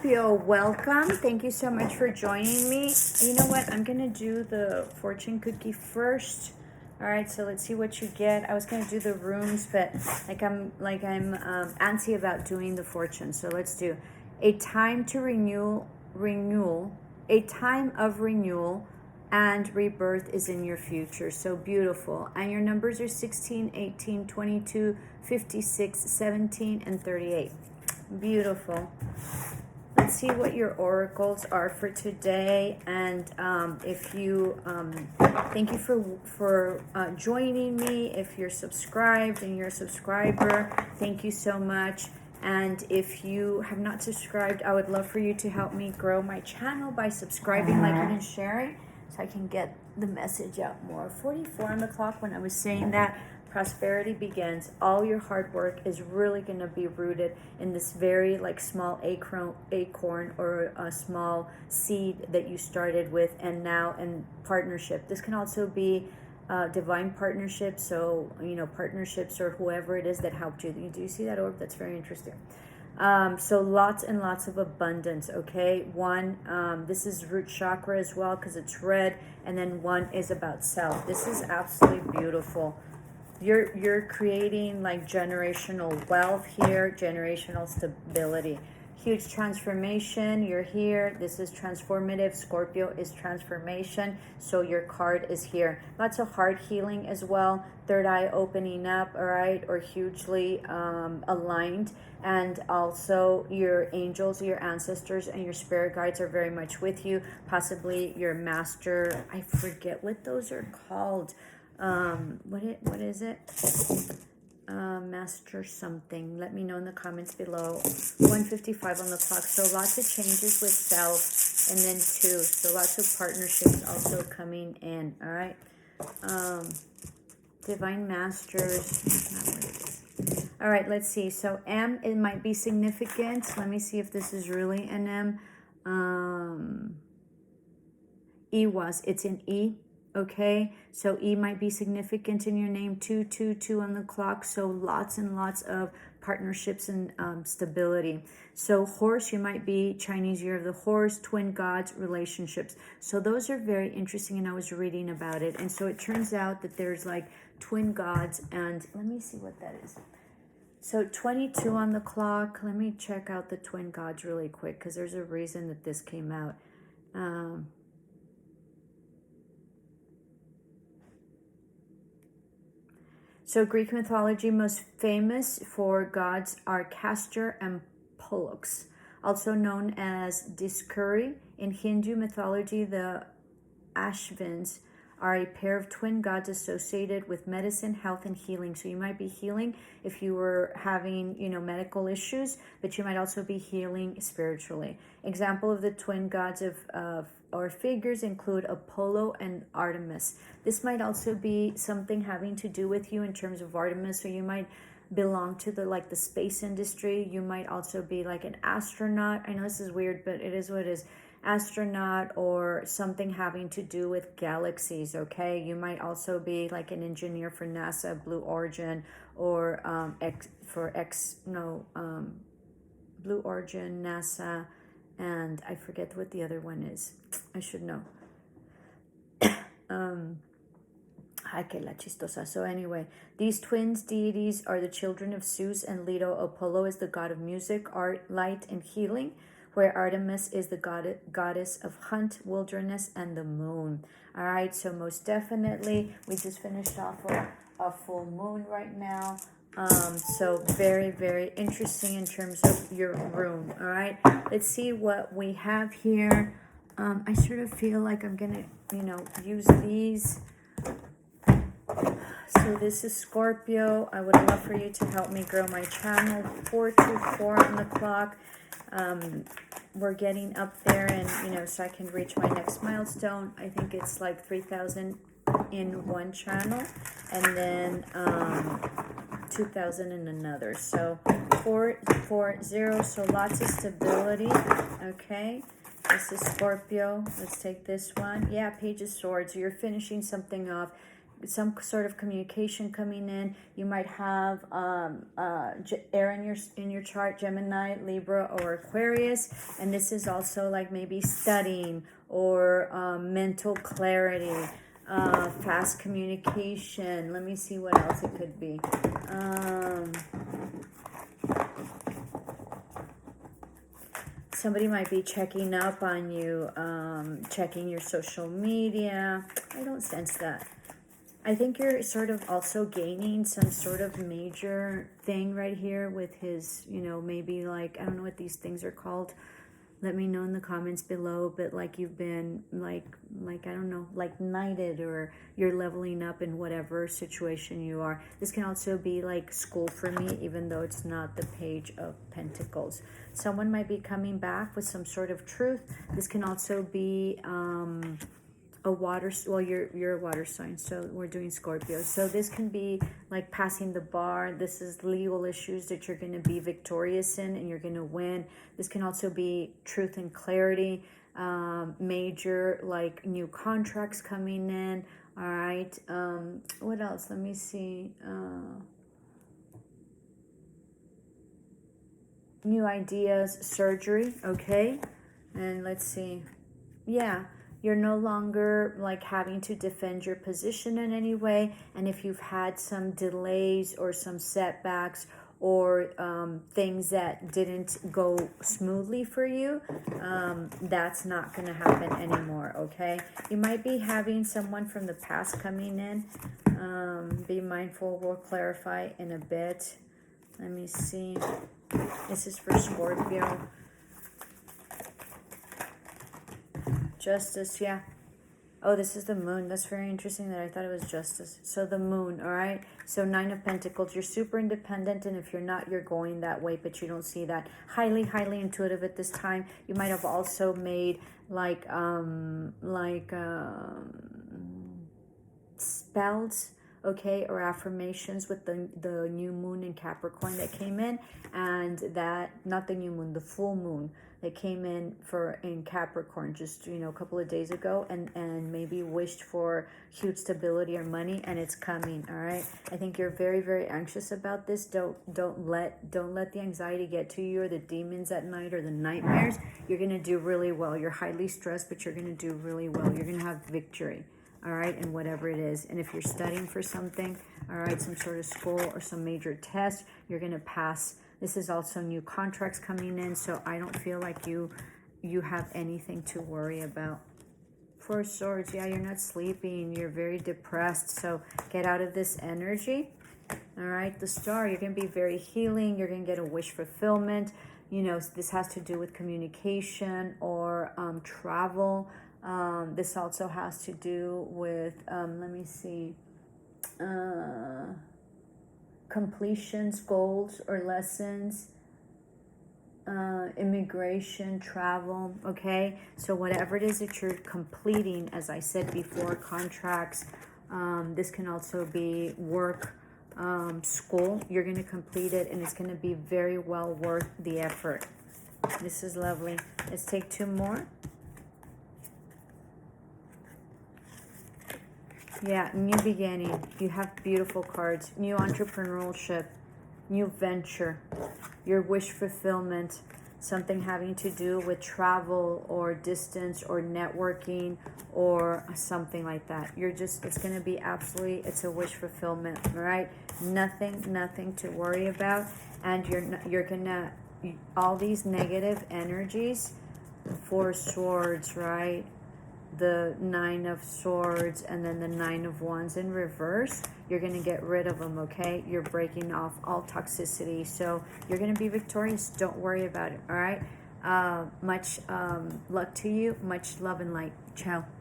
Scorpio, welcome. Thank you so much for joining me. You know what? I'm going to do the fortune cookie first. All right, so let's see what you get. I was going to do the runes, but I'm antsy about doing the fortune. So let's do a time to renewal, a time of renewal and rebirth is in your future. So beautiful. And your numbers are 16, 18, 22, 56, 17, and 38. Beautiful. Let's see what your oracles are for today. And if you thank you for joining me. If you're subscribed and you're a subscriber, thank you so much. And if you have not subscribed, I would love for you to help me grow my channel by subscribing, liking, and sharing, so I can get the message out more. 44 on the clock. When I was saying that, prosperity begins. All your hard work is really going to be rooted in this very small acorn or a small seed that you started with, and now in partnership. This can also be divine partnerships, so partnerships or whoever it is that helped you. Do you see that orb? That's very interesting. So lots and lots of abundance. Okay, this is root chakra as well because it's red, and then one is about self. This is absolutely beautiful. You're creating generational wealth here, generational stability, huge transformation. You're here. This is transformative. Scorpio is transformation. So your card is here. Lots of heart healing as well. Third eye opening up, all right, or hugely aligned. And also your angels, your ancestors, and your spirit guides are very much with you. Possibly your master. I forget what those are called. What is it? Master something. Let me know in the comments below. 1:55 on the clock. So lots of changes with self, and then two. So lots of partnerships also coming in. All right. Divine masters. That's not what it is. All right. Let's see. So M, it might be significant. Let me see if this is really an M. It's an E. Okay, so E might be significant in your name. 222 on the clock. So lots and lots of partnerships and stability. So horse, you might be Chinese year of the horse, twin gods, relationships. So those are very interesting, and I was reading about it. And so it turns out that there's twin gods, and let me see what that is. So 22 on the clock. Let me check out the twin gods really quick because there's a reason that this came out. So Greek mythology, most famous for gods are Castor and Pollux, also known as Dioscuri. In Hindu mythology, the Ashvins are a pair of twin gods associated with medicine, health, and healing. So you might be healing if you were having, medical issues, but you might also be healing spiritually. Example of the twin gods or figures include Apollo and Artemis. This might also be something having to do with you in terms of Artemis, so you might belong to the space industry. You might also be an astronaut. I know this is weird, but it is what it is. Astronaut or something having to do with galaxies. Okay, you might also be an engineer for NASA, Blue Origin, or Blue Origin, NASA, and I forget what the other one is. I should know. Ay, que la chistosa. So anyway, these twins deities are the children of Zeus and Leto. Apollo is the god of music, art, light, and healing, where Artemis is the goddess of hunt, wilderness, and the moon. All right, so most definitely, we just finished off with a full moon right now. So very, very interesting in terms of your room. All right, let's see what we have here. I sort of feel like I'm gonna, use these. So this is Scorpio. I would love for you to help me grow my channel. 424 on the clock. We're getting up there, and so I can reach my next milestone. I think it's 3,000 in one channel, and then 2,000 in another. So 440. So lots of stability. Okay, this is Scorpio. Let's take this one. Yeah, Page of Swords. You're finishing something off. some sort of communication coming in. You might have air in your chart, Gemini, Libra, or Aquarius, and this is also like maybe studying or mental clarity, fast communication. Let me see what else it could be. Somebody might be checking up on you, checking your social media. I don't sense that. I think you're sort of also gaining some sort of major thing right here with his, you know, maybe like, I don't know what these things are called. Let me know in the comments below, but like you've been like I don't know, like knighted, or you're leveling up in whatever situation you are. This can also be like school for me, even though it's not the Page of Pentacles. Someone might be coming back with some sort of truth. This can also be a water, well, you're a water sign, so we're doing Scorpio. So this can be like passing the bar. This is legal issues that you're going to be victorious in and you're going to win. This can also be truth and clarity, major like new contracts coming in. All right, what else? Let me see. New ideas, surgery. Okay, and let's see. Yeah, you're no longer like having to defend your position in any way. And if you've had some delays or some setbacks or things that didn't go smoothly for you, that's not going to happen anymore, okay? You might be having someone from the past coming in. Be mindful. We'll clarify in a bit. Let me see. This is for Scorpio. Justice, yeah. Oh, this is the moon. That's very interesting that I thought it was justice. So the moon, all right? So 9 of Pentacles. You're super independent, and if you're not, you're going that way, but you don't see that. Highly, highly intuitive at this time. You might have also made spells, okay, or affirmations with the new moon in Capricorn that came in, and that, not the new moon, the full moon that came in Capricorn just, you know, a couple of days ago, and maybe wished for huge stability or money, and it's coming. All right, I think you're very, very anxious about this. Don't let the anxiety get to you, or the demons at night, or the nightmares. You're gonna do really well. You're highly stressed, but you're gonna do really well. You're gonna have victory, all right, and whatever it is. And if you're studying for something, all right, some sort of school or some major test, you're gonna pass. This is also new contracts coming in, so I don't feel like you have anything to worry about. 4 of Swords, yeah, you're not sleeping. You're very depressed, so get out of this energy. All right, the Star, you're going to be very healing. You're going to get a wish fulfillment. You know, this has to do with communication or travel. This also has to do with, let me see, completions, goals, or lessons, immigration, travel, okay? So whatever it is that you're completing, as I said before, contracts, this can also be work, school. You're going to complete it, and it's going to be very well worth the effort. This is lovely. Let's take 2 more. Yeah, new beginning. You have beautiful cards. New entrepreneurship, new venture, your wish fulfillment, something having to do with travel or distance or networking or something like that. You're just, it's going to be absolutely, it's a wish fulfillment, all right? Nothing to worry about. And you're going to, all these negative energies, 4 Swords, right? The 9 of Swords, and then the 9 of Wands in reverse, you're going to get rid of them, okay? You're breaking off all toxicity, so you're going to be victorious. Don't worry about it, all right? Much luck to you. Much love and light. Ciao.